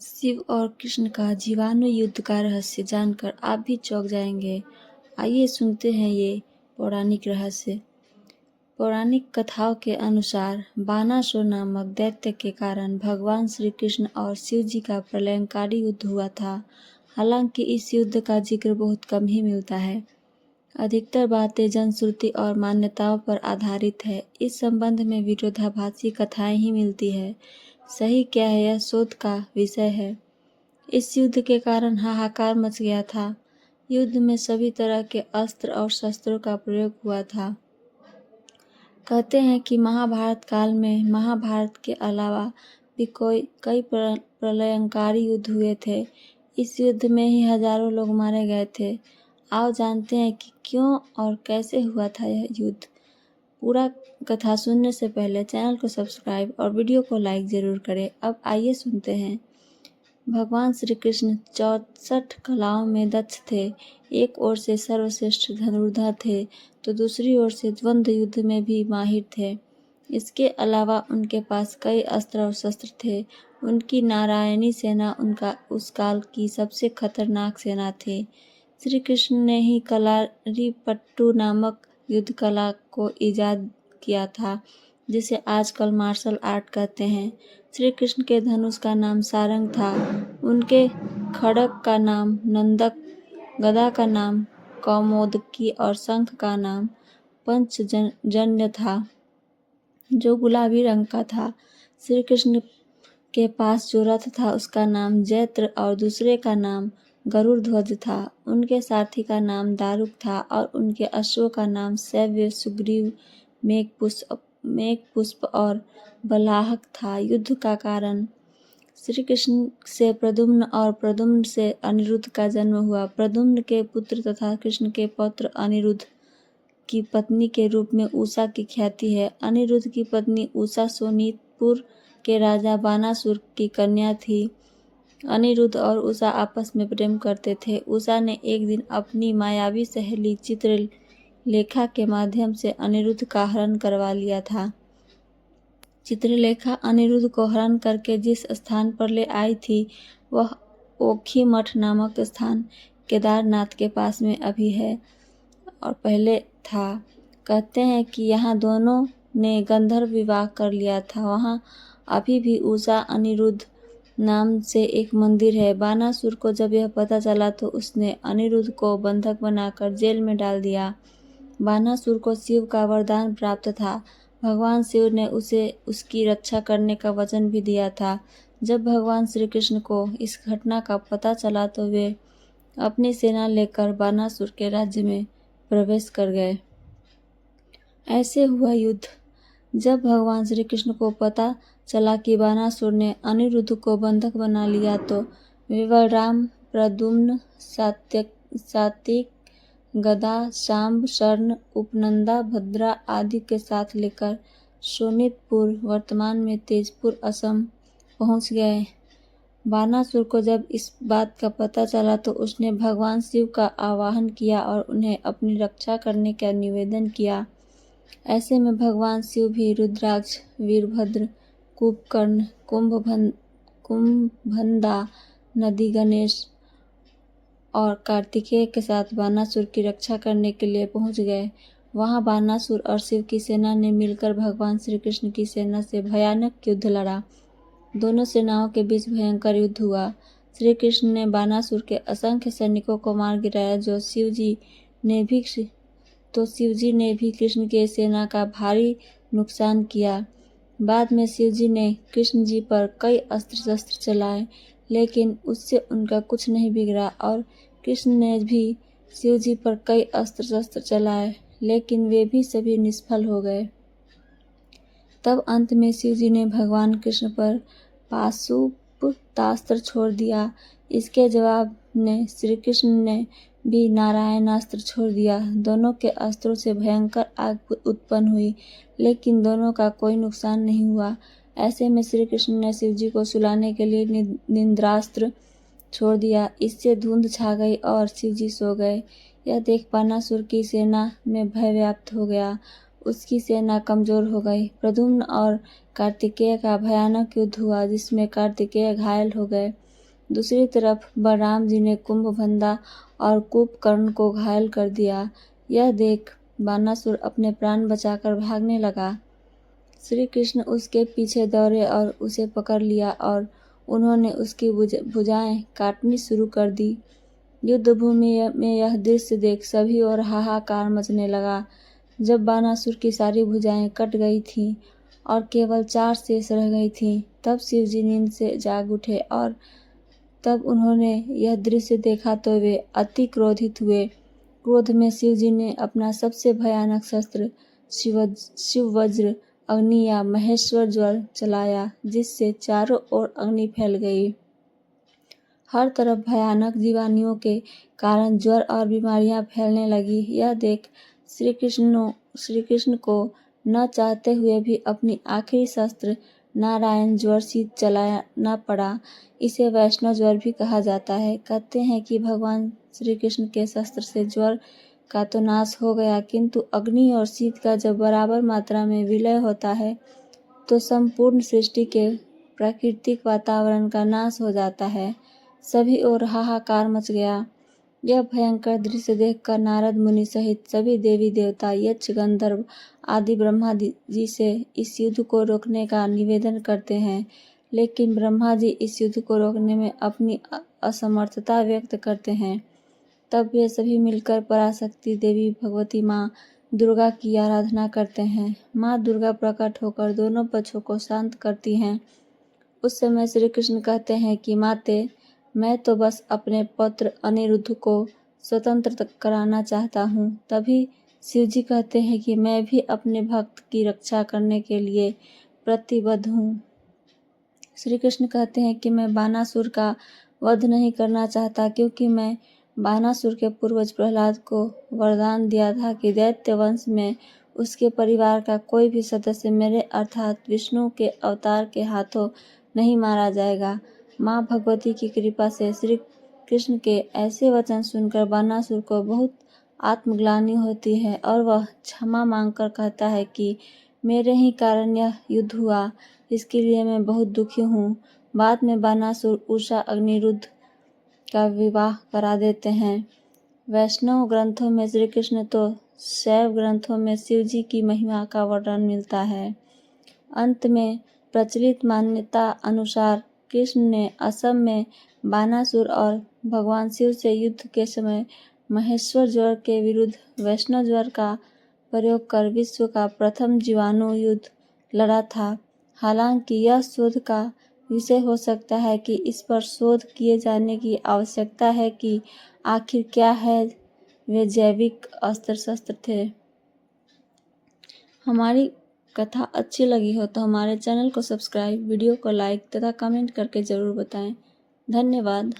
शिव और कृष्ण का जीवाणु युद्ध का रहस्य जानकर आप भी चौंक जाएंगे। आइए सुनते हैं ये पौराणिक रहस्य। पौराणिक कथाओं के अनुसार बानासुर नामक दैत्य के कारण भगवान श्री कृष्ण और शिव जी का प्रलयंकारी युद्ध हुआ था। हालांकि इस युद्ध का जिक्र बहुत कम ही मिलता है। अधिकतर बातें जनश्रुति और मान्यताओं पर आधारित है। इस संबंध में विरोधाभासी कथाएं ही मिलती है। सही क्या है यह शोध का विषय है। इस युद्ध के कारण हाहाकार मच गया था। युद्ध में सभी तरह के अस्त्र और शस्त्रों का प्रयोग हुआ था। कहते हैं कि महाभारत काल में महाभारत के अलावा भी कई प्रलयंकारी युद्ध हुए थे। इस युद्ध में ही हजारों लोग मारे गए थे। आओ जानते हैं कि क्यों और कैसे हुआ था यह युद्ध। पूरा कथा सुनने से पहले चैनल को सब्सक्राइब और वीडियो को लाइक जरूर करें। अब आइए सुनते हैं। भगवान श्री कृष्ण 64 कलाओं में दक्ष थे। एक ओर से सर्वश्रेष्ठ धनुर्धर थे तो दूसरी ओर से द्वंद्व युद्ध में भी माहिर थे। इसके अलावा उनके पास कई अस्त्र और शस्त्र थे। उनकी नारायणी सेना उस काल की सबसे खतरनाक सेना थी। श्री कृष्ण ने ही कलारीपट्टू नामक युद्ध कला को ईजाद किया था, जिसे आजकल मार्शल आर्ट कहते हैं। श्री कृष्ण के धनुष का नाम सारंग था। उनके खड्ग का नाम नंदक, गदा का नाम कौमोदकी और शंख का नाम पंचजन्य था, जो गुलाबी रंग का था। श्री कृष्ण के पास जो रथ था उसका नाम जैत्र और दूसरे का नाम गरुड़ ध्वज था। उनके सारथी का नाम दारुक था और उनके अश्वों का नाम शैव्य, सुग्रीव, मेघपुष्प और बलाहक था। युद्ध का कारण श्री कृष्ण से प्रद्युम्न और प्रद्युम्न से अनिरुद्ध का जन्म हुआ। प्रद्युम्न के पुत्र तथा कृष्ण के पौत्र अनिरुद्ध की पत्नी के रूप में उषा की ख्याति है। अनिरुद्ध की पत्नी उषा सोनीतपुर के राजा बानासुर की कन्या थी। अनिरुद्ध और उषा आपस में प्रेम करते थे। उषा ने एक दिन अपनी मायावी सहेली चित्रलेखा के माध्यम से अनिरुद्ध का हरण करवा लिया था। चित्रलेखा अनिरुद्ध को हरण करके जिस स्थान पर ले आई थी वह ओखी मठ नामक स्थान केदारनाथ के पास में अभी है और पहले था। कहते हैं कि यहाँ दोनों ने गंधर्व विवाह कर लिया था। वहाँ अभी भी उषा अनिरुद्ध नाम से एक मंदिर है। बानासुर को जब यह पता चला तो उसने अनिरुद्ध को बंधक बनाकर जेल में डाल दिया। बानासुर को शिव का वरदान प्राप्त था। भगवान शिव ने उसे उसकी रक्षा करने का वचन भी दिया था। जब भगवान श्री कृष्ण को इस घटना का पता चला तो वे अपनी सेना लेकर बानासुर के राज्य में प्रवेश कर गए। ऐसे हुआ युद्ध। जब भगवान श्री कृष्ण को पता चला कि बानासुर ने अनिरुद्ध को बंधक बना लिया तो वे बलराम, प्रद्युम्न, सात्विक, गदा, शांब, शर्ण, उपनंदा, भद्रा आदि के साथ लेकर शोणितपुर, वर्तमान में तेजपुर, असम पहुंच गए। बानासुर को जब इस बात का पता चला तो उसने भगवान शिव का आवाहन किया और उन्हें अपनी रक्षा करने का निवेदन किया। ऐसे में भगवान शिव भी रुद्राक्ष, वीरभद्र, कुंभकर्ण, कुंभंदा, नदी गणेश और कार्तिकेय के साथ बानासुर की रक्षा करने के लिए पहुंच गए। वहां बानासुर और शिव की सेना ने मिलकर भगवान श्री कृष्ण की सेना से भयानक युद्ध लड़ा। दोनों सेनाओं के बीच भयंकर युद्ध हुआ। श्री कृष्ण ने बानासुर के असंख्य सैनिकों को मार गिराया जो शिव जी ने भी कृष्ण की सेना का भारी नुकसान किया। बाद में शिव जी ने कृष्ण जी पर कई अस्त्र शस्त्र चलाए, लेकिन उससे उनका कुछ नहीं बिगड़ा और कृष्ण ने भी शिव जी पर कई अस्त्र शस्त्र चलाए, लेकिन वे भी सभी निष्फल हो गए। तब अंत में शिव जी ने भगवान कृष्ण पर पाशुपतास्त्र छोड़ दिया। इसके जवाब में श्री कृष्ण ने भी नारायणास्त्र छोड़ दिया। दोनों के अस्त्रों से भयंकर आग उत्पन्न हुई, लेकिन दोनों का कोई नुकसान नहीं हुआ। ऐसे में श्री कृष्ण ने शिव जी को सुलाने के लिए निंद्रास्त्र छोड़ दिया। इससे धुंध छा गई और शिव जी सो गए। यह देख बानासुर की सेना में भय व्याप्त हो गया। उसकी सेना कमजोर हो गई। प्रद्युम्न और कार्तिकेय का भयानक युद्ध हुआ जिसमें कार्तिकेय घायल हो गए। दूसरी तरफ बलराम जी ने कुंभभंदा और कुंभकर्ण को घायल कर दिया। यह देख बानासुर अपने प्राण बचाकर भागने लगा। श्री कृष्ण उसके पीछे दौड़े और उसे पकड़ लिया और उन्होंने उसकी भुजाएं काटनी शुरू कर दी। युद्ध भूमि में यह दृश्य देख सभी और हाहाकार मचने लगा। जब बानासुर की सारी भुजाएं कट गई थीं और केवल 4 शेष रह गई थीं, तब शिव जी नींद से जाग उठे और तब उन्होंने यह दृश्य देखा तो वे अति क्रोधित हुए। क्रोध में शिव जी ने अपना सबसे भयानक शस्त्र शिव वज्र अग्नि या महेश्वर ज्वर चलाया, जिससे चारों ओर अग्नि फैल गई। हर तरफ भयानक जीवाणुओं के कारण ज्वर और बीमारियां फैलने लगी। यह देख श्री कृष्ण को न चाहते हुए भी अपनी आखिरी शस्त्र नारायण ज्वर शीत चलाना पड़ा। इसे वैष्णव ज्वर भी कहा जाता है। कहते हैं कि भगवान श्री कृष्ण के शस्त्र से ज्वर का तो नाश हो गया, किंतु अग्नि और शीत का जब बराबर मात्रा में विलय होता है तो संपूर्ण सृष्टि के प्राकृतिक वातावरण का नाश हो जाता है। सभी ओर हाहाकार मच गया। यह भयंकर दृश्य देखकर नारद मुनि सहित सभी देवी देवता, यक्ष, गंधर्व आदि ब्रह्मा जी से इस युद्ध को रोकने का निवेदन करते हैं, लेकिन ब्रह्मा जी इस युद्ध को रोकने में अपनी असमर्थता व्यक्त करते हैं। तब वे सभी मिलकर पराशक्ति देवी भगवती माँ दुर्गा की आराधना करते हैं। माँ दुर्गा प्रकट होकर दोनों पक्षों को शांत करती हैं। उस समय श्री कृष्ण कहते हैं कि माते, मैं तो बस अपने पुत्र अनिरुद्ध को स्वतंत्र कराना चाहता हूँ। तभी शिव जी कहते हैं कि मैं भी अपने भक्त की रक्षा करने के लिए प्रतिबद्ध हूँ। श्री कृष्ण कहते हैं कि मैं बानासुर का वध नहीं करना चाहता, क्योंकि मैं बानासुर के पूर्वज प्रहलाद को वरदान दिया था कि दैत्य वंश में उसके परिवार का कोई भी सदस्य मेरे अर्थात विष्णु के अवतार के हाथों नहीं मारा जाएगा। माँ भगवती की कृपा से श्री कृष्ण के ऐसे वचन सुनकर बानासुर को बहुत आत्मग्लानि होती है और वह क्षमा मांगकर कहता है कि मेरे ही कारण यह युद्ध हुआ, इसके लिए मैं बहुत दुखी हूँ। बाद में बानासुर उषा अनिरुद्ध का विवाह करा देते हैं। वैष्णव ग्रंथों में श्री कृष्ण तो शैव ग्रंथों में शिव जी की महिमा का वर्णन मिलता है। अंत में प्रचलित मान्यता अनुसार कृष्ण ने असम में बानासुर और भगवान शिव से युद्ध के समय महेश्वर ज्वर के विरुद्ध वैष्णव ज्वर का प्रयोग कर विश्व का प्रथम जीवाणु युद्ध लड़ा था। हालांकि यह शोध का विषय हो सकता है कि इस पर शोध किए जाने की आवश्यकता है कि आखिर क्या है वे जैविक अस्त्र शस्त्र थे। हमारी कथा अच्छी लगी हो तो हमारे चैनल को सब्सक्राइब, वीडियो को लाइक तथा कमेंट करके ज़रूर बताएं। धन्यवाद।